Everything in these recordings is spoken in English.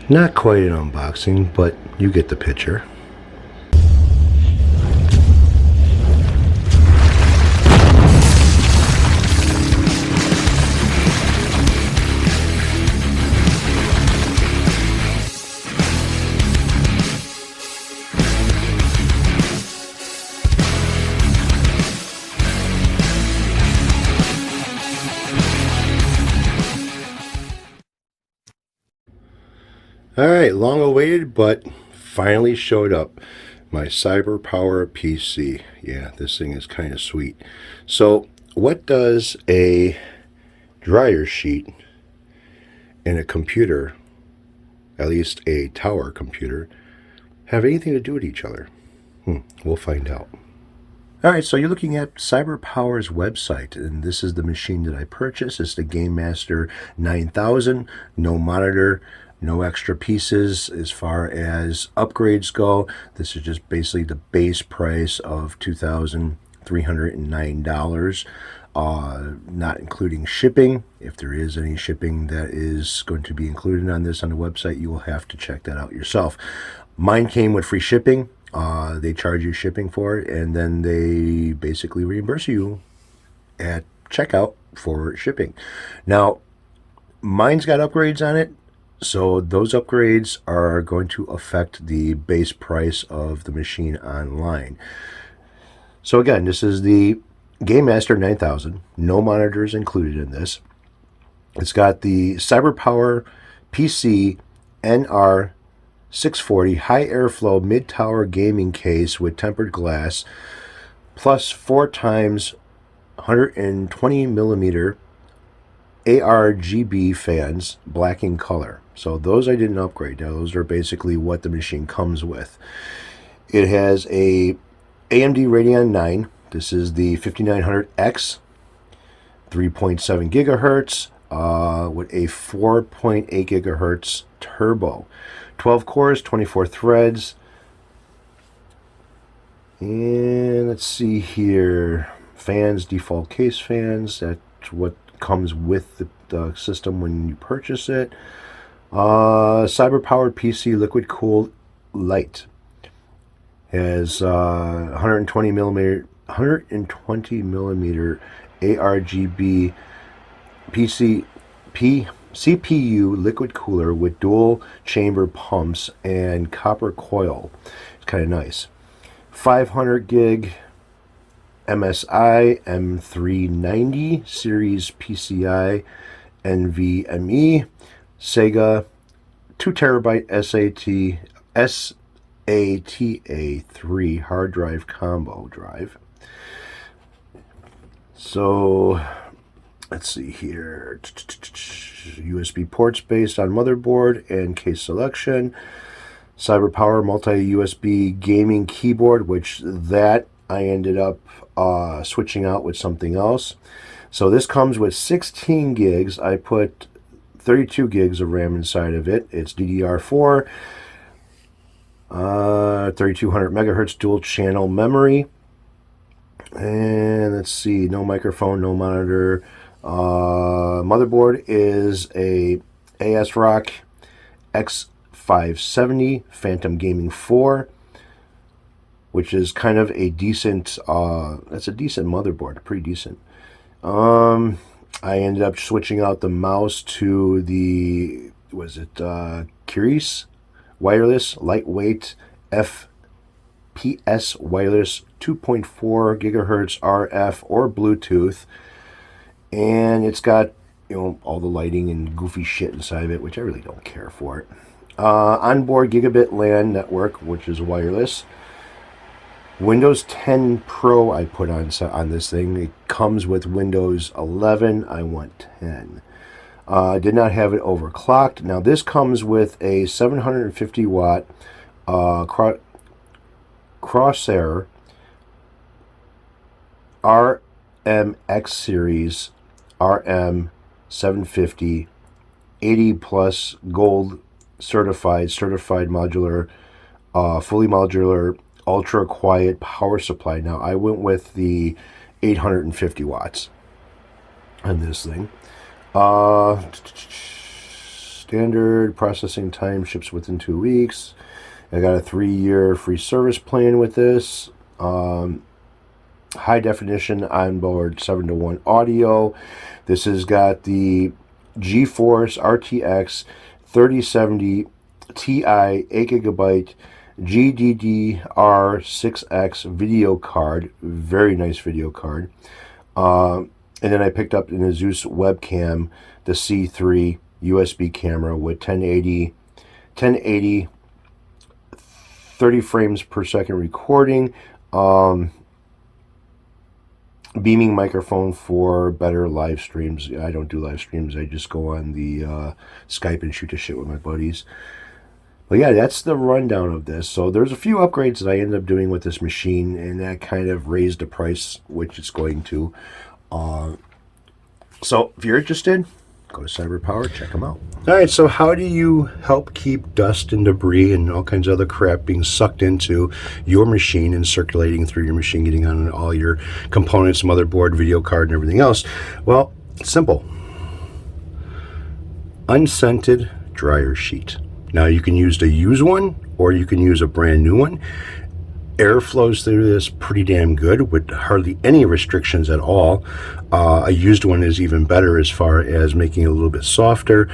Not quite an unboxing, but you get the picture. Alright, long awaited, but finally showed up. My CyberPower PC. Yeah, this thing is kind of sweet. So, what does a dryer sheet and a computer, at least a tower computer, have anything to do with each other? We'll find out. Alright, so you're looking at CyberPower's website, and this is the machine that I purchased. It's the Game Master 9000, no monitor, no extra pieces as far as upgrades go. This is just basically the base price of $2,309, not including shipping. If there is any shipping that is going to be included on this on the website, you will have to check that out yourself. Mine came with free shipping. They charge you shipping for it, and then they basically reimburse you at checkout for shipping. Now, mine's got upgrades on it, so those upgrades are going to affect the base price of the machine online. So again, this is the Game Master 9000. No monitors included in this. It's got the CyberPower PC NR 640 high airflow mid-tower gaming case with tempered glass, plus 4 times 120 millimeter ARGB fans, black in color. So those I didn't upgrade. Now those are basically what the machine comes with. It has a AMD Radeon 9. This is the 5900X, 3.7 gigahertz, with a 4.8 gigahertz turbo. 12 cores, 24 threads. And let's see here. Fans, default case fans. That's what comes with the system when you purchase it. CyberPower PC liquid cooled light. Has 120 millimeter ARGB CPU liquid cooler with dual chamber pumps and copper coil. It's kind of nice. 500 gig MSI M390 series PCI NVMe Sega 2 terabyte SATA3 hard drive combo drive. So let's see here. USB ports based on motherboard and case selection. CyberPower multi-USB gaming keyboard, which that I ended up switching out with something else. So this comes with 16 gigs. I put 32 gigs of RAM inside of it. It's DDR4, 3200 megahertz dual channel memory. And let's see, no microphone, no monitor. Motherboard is a ASRock X570 Phantom Gaming 4, which is kind of a decent, that's a decent motherboard, pretty decent. I ended up switching out the mouse to the, Curious wireless, lightweight FPS wireless 2.4 gigahertz RF or Bluetooth. And it's got, all the lighting and goofy shit inside of it, which I really don't care for it. Onboard gigabit LAN network, which is wireless. Windows 10 Pro I put on this thing. It comes with Windows 11. I want 10. I did not have it overclocked. Now this comes with a 750 watt Crosshair RMX series RM750 80 plus gold certified modular, fully modular, ultra quiet power supply. Now I went with the 850 watts on this thing. Standard processing time, ships within 2 weeks. I got a 3-year free service plan with this. High definition onboard 7:1 audio. This has got the GeForce RTX 3070 Ti 8GB GDDR6X video card. Very nice video card. And then I picked up an Asus webcam, the C3 USB camera with 1080 30 frames per second recording. Beaming microphone for better live streams. I don't do live streams. I just go on the Skype and shoot the shit with my buddies. But yeah, that's the rundown of this. So there's a few upgrades that I ended up doing with this machine, and that kind of raised the price, which it's going to. So if you're interested, go to CyberPower, check them out. All right, so how do you help keep dust and debris and all kinds of other crap being sucked into your machine and circulating through your machine, getting on all your components, motherboard, video card, and everything else? Well, simple. Unscented dryer sheet. Now, you can use the used one, or you can use a brand new one. Air flows through this pretty damn good with hardly any restrictions at all. A used one is even better as far as making it a little bit softer.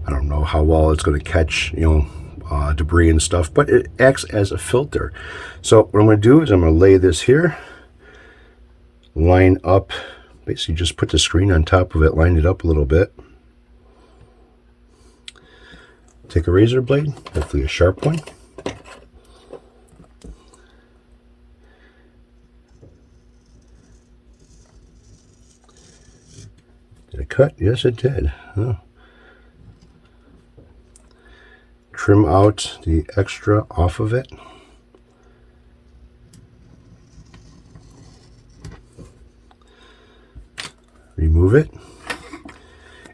I don't know how well it's going to catch, debris and stuff, but it acts as a filter. So what I'm going to do is I'm going to lay this here, line up, basically just put the screen on top of it, line it up a little bit. Take a razor blade, hopefully a sharp one. Did it cut? Yes, it did. Oh. Trim out the extra off of it. Remove it.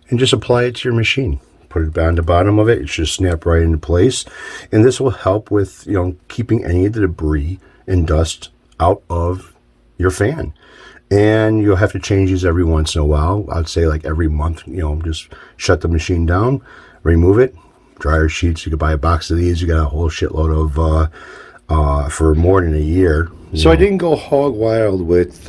And just apply it to your machine. Put it on the bottom of it. It should snap right into place. And this will help with, keeping any of the debris and dust out of your fan. And you'll have to change these every once in a while. I'd say like every month, just shut the machine down, remove it. Dryer sheets, you could buy a box of these. You got a whole shitload of for more than a year. So I didn't go hog wild with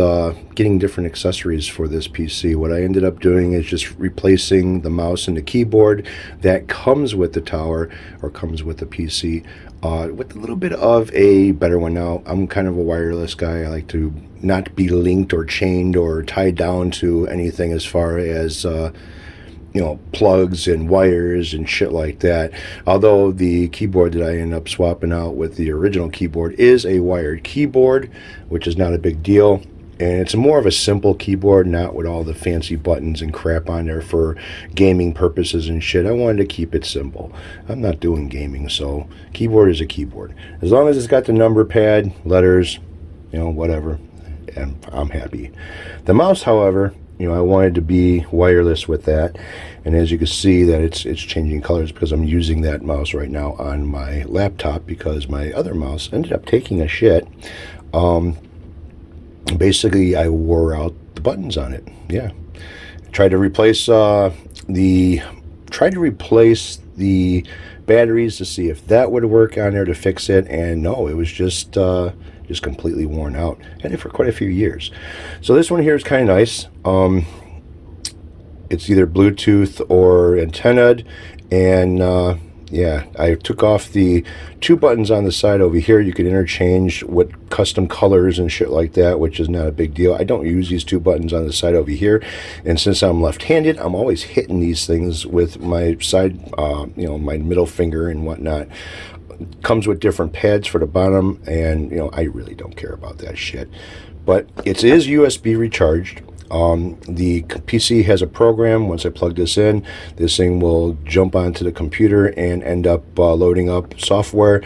getting different accessories for this PC. What I ended up doing is just replacing the mouse and the keyboard that comes with the tower or comes with the PC with a little bit of a better one. Now, I'm kind of a wireless guy. I like to not be linked or chained or tied down to anything as far as plugs and wires and shit like that. Although the keyboard that I end up swapping out with the original keyboard is a wired keyboard, which is not a big deal. And it's more of a simple keyboard, not with all the fancy buttons and crap on there for gaming purposes and shit. I wanted to keep it simple. I'm not doing gaming, so keyboard is a keyboard. As long as it's got the number pad, letters, whatever, and I'm happy. The mouse, however, I wanted to be wireless with that, and as you can see that it's changing colors because I'm using that mouse right now on my laptop because my other mouse ended up taking a shit. Basically, I wore out the buttons on it. Yeah, tried to replace the batteries to see if that would work on there to fix it, and no, it was just completely worn out. Had it for quite a few years. So this one here is kind of nice. It's either Bluetooth or antennaed, and yeah, I took off the two buttons on the side over here. You can interchange what custom colors and shit like that, which is not a big deal. I don't use these two buttons on the side over here, and since I'm left-handed, I'm always hitting these things with my side, my middle finger and whatnot. Comes with different pads for the bottom, and I really don't care about that shit. But it is USB recharged. The PC has a program. Once I plug this in, this thing will jump onto the computer and end up loading up software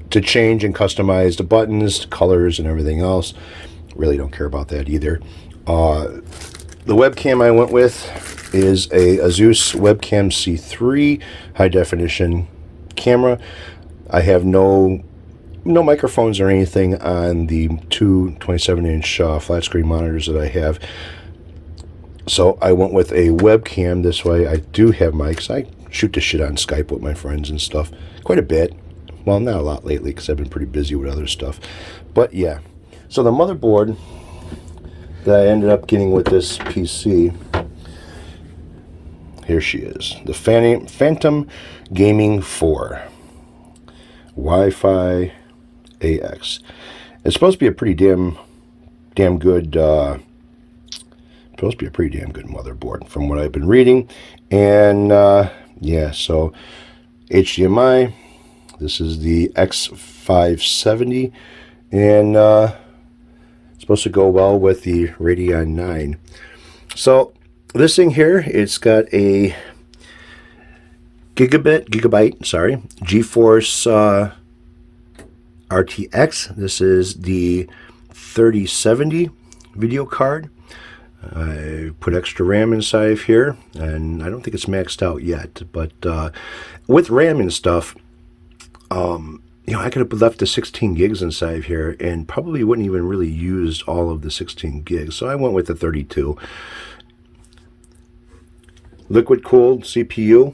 to change and customize the buttons, colors, and everything else. Really don't care about that either. The webcam I went with is a Asus Webcam C3 high definition camera. I have no microphones or anything on the two 27-inch flat screen monitors that I have. So I went with a webcam. This way I do have mics. I shoot the shit on Skype with my friends and stuff quite a bit. Well, not a lot lately because I've been pretty busy with other stuff. But yeah, so the motherboard that I ended up getting with this PC, here she is, the Phantom Gaming 4 Wi-Fi AX. It's supposed to be a pretty damn good supposed to be a pretty damn good motherboard from what I've been reading. And yeah, so HDMI, this is the X570, and it's supposed to go well with the Radeon 9. So this thing here, it's got a gigabyte, GeForce RTX. This is the 3070 video card. I put extra RAM inside of here, and I don't think it's maxed out yet, but with RAM and stuff, I could have left the 16 gigs inside of here and probably wouldn't even really use all of the 16 gigs, so I went with the 32. Liquid cooled CPU,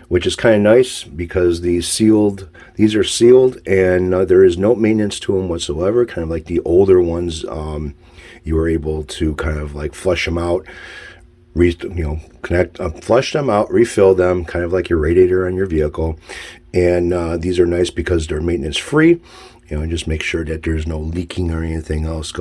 which is kind of nice because these are sealed, and there is no maintenance to them whatsoever, kind of like the older ones. You were able to kind of like flush them out, flush them out, refill them, kind of like your radiator on your vehicle. And these are nice because they're maintenance free. Just make sure that there's no leaking or anything else.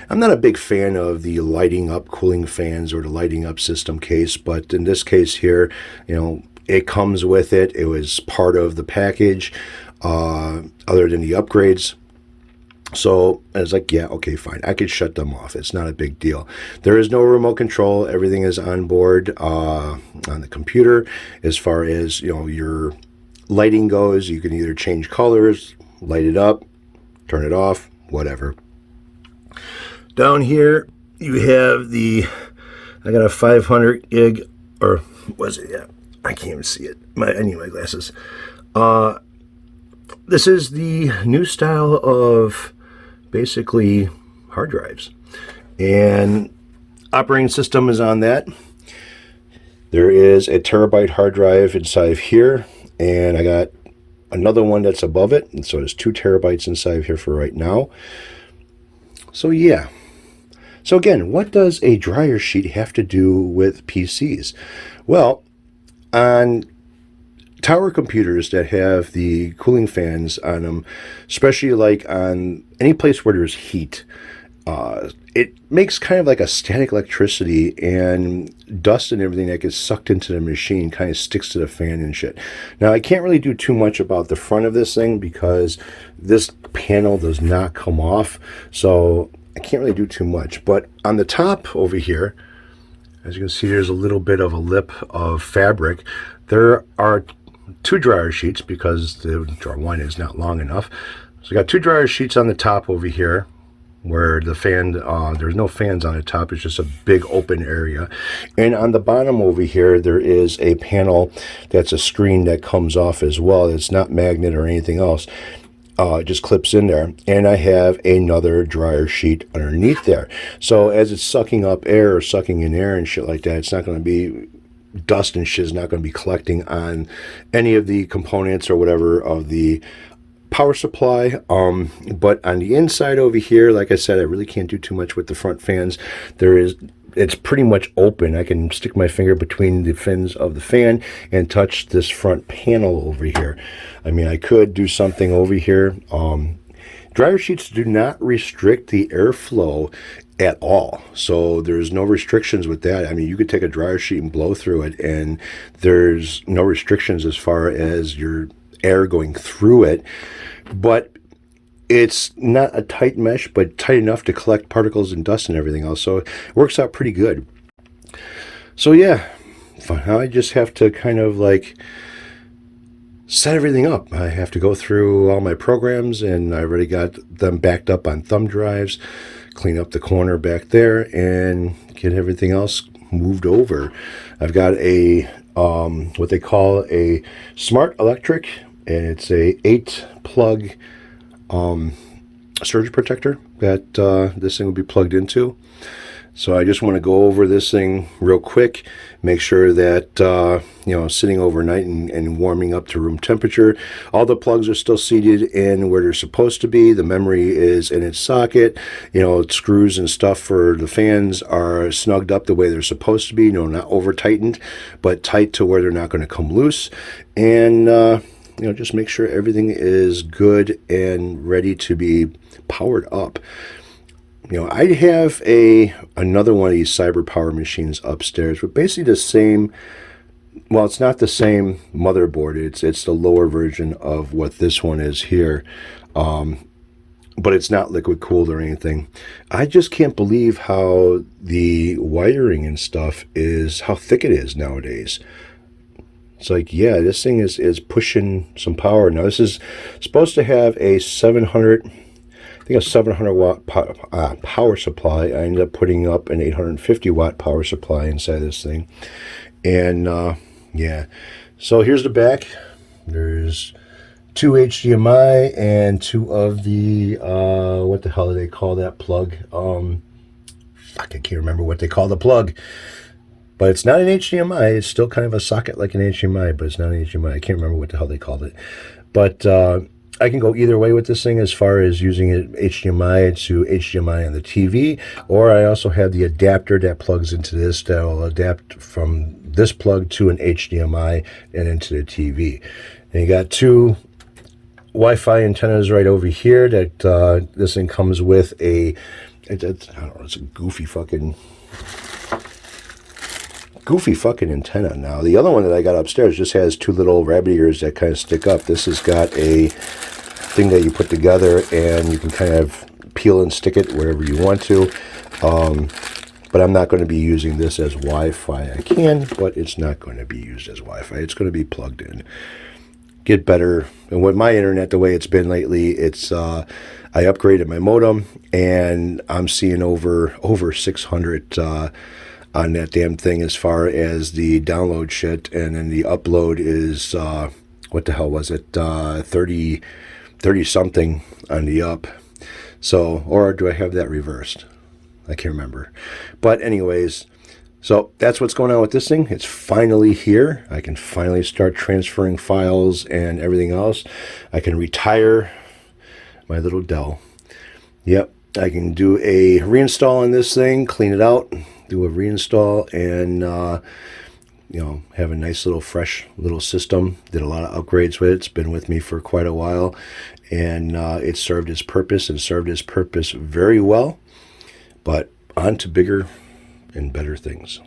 I'm not a big fan of the lighting up cooling fans or the lighting up system case, but in this case here, it comes with it. It was part of the package, other than the upgrades. So I was like, yeah, okay, fine. I could shut them off. It's not a big deal. There is no remote control. Everything is on board on the computer. As far as, your lighting goes, you can either change colors, light it up, turn it off, whatever. Down here, you have I got a 500 gig, or was it? Yeah, I can't even see it. I need my glasses. This is the new style of basically hard drives, and operating system is on that. There is a terabyte hard drive inside of here, and I got another one that's above it, and so there's 2 terabytes inside of here for right now. So yeah, so again, what does a dryer sheet have to do with PCs? Well, on tower computers that have the cooling fans on them, especially like on any place where there's heat, it makes kind of like a static electricity, and dust and everything that gets sucked into the machine kind of sticks to the fan and shit. Now, I can't really do too much about the front of this thing because this panel does not come off, so I can't really do too much. But on the top over here, as you can see, there's a little bit of a lip of fabric. There are 2 dryer sheets because the drawer one is not long enough. So I got 2 dryer sheets on the top over here, where the fan, there's no fans on the top, it's just a big open area. And on the bottom over here, there is a panel that's a screen that comes off as well. It's not magnet or anything else. It just clips in there. And I have another dryer sheet underneath there. So as it's sucking up air or sucking in air and shit like that, it's not going to be, dust and shit is not going to be collecting on any of the components or whatever of the power supply. But on the inside over here, like I said, I really can't do too much with the front fans. It's pretty much open. I can stick my finger between the fins of the fan and touch this front panel over here. I mean, I could do something over here. Dryer sheets do not restrict the airflow at all, so there's no restrictions with that. I mean, you could take a dryer sheet and blow through it, and there's no restrictions as far as your air going through it. But it's not a tight mesh, but tight enough to collect particles and dust and everything else, so it works out pretty good. So yeah, now I just have to kind of like set everything up. I have to go through all my programs, and I already got them backed up on thumb drives, clean up the corner back there, and get everything else moved over. I've got a what they call a smart electric, and it's a 8-plug surge protector that this thing will be plugged into. So I just want to go over this thing real quick, make sure that, sitting overnight and warming up to room temperature. All the plugs are still seated in where they're supposed to be. The memory is in its socket. Screws and stuff for the fans are snugged up the way they're supposed to be. Not over tightened, but tight to where they're not going to come loose. And, just make sure everything is good and ready to be powered up. I have another one of these CyberPower machines upstairs with basically the same, well, it's not the same motherboard. It's the lower version of what this one is here. But it's not liquid cooled or anything. I just can't believe how the wiring and stuff is, how thick it is nowadays. It's like, yeah, this thing is pushing some power. Now, this is supposed to have a 700 watt power supply. I ended up putting up an 850 watt power supply inside this thing. And yeah, so here's the back. There's 2 HDMI and 2 of the, what the hell do they call that plug? I can't remember what they call the plug. But it's not an HDMI. It's still kind of a socket like an HDMI, but it's not an HDMI. I can't remember what the hell they called it. But I can go either way with this thing as far as using it HDMI to HDMI on the TV, or I also have the adapter that plugs into this that will adapt from this plug to an HDMI and into the TV. And you got 2 Wi-Fi antennas right over here that this thing comes with I don't know, it's a goofy fucking antenna. Now the other one that I got upstairs just has 2 little rabbit ears that kind of stick up. This has got a thing that you put together and you can kind of peel and stick it wherever you want to. But I'm not going to be using this as Wi-Fi. I can, but it's not going to be used as Wi-Fi. It's going to be plugged in. Get better. And with my internet, the way it's been lately, it's I upgraded my modem and I'm seeing over 600 on that damn thing as far as the download shit, and then the upload is what the hell was it, 30 something on the up. So, or do I have that reversed? I can't remember. But anyways, so that's what's going on with this thing. It's finally here. I can finally start transferring files and everything else. I can retire my little Dell. Yep, I can do a reinstall on this thing, clean it out, do a reinstall, and have a nice little fresh little system. Did a lot of upgrades with it. It's been with me for quite a while, and it served its purpose and served its purpose very well. But on to bigger and better things.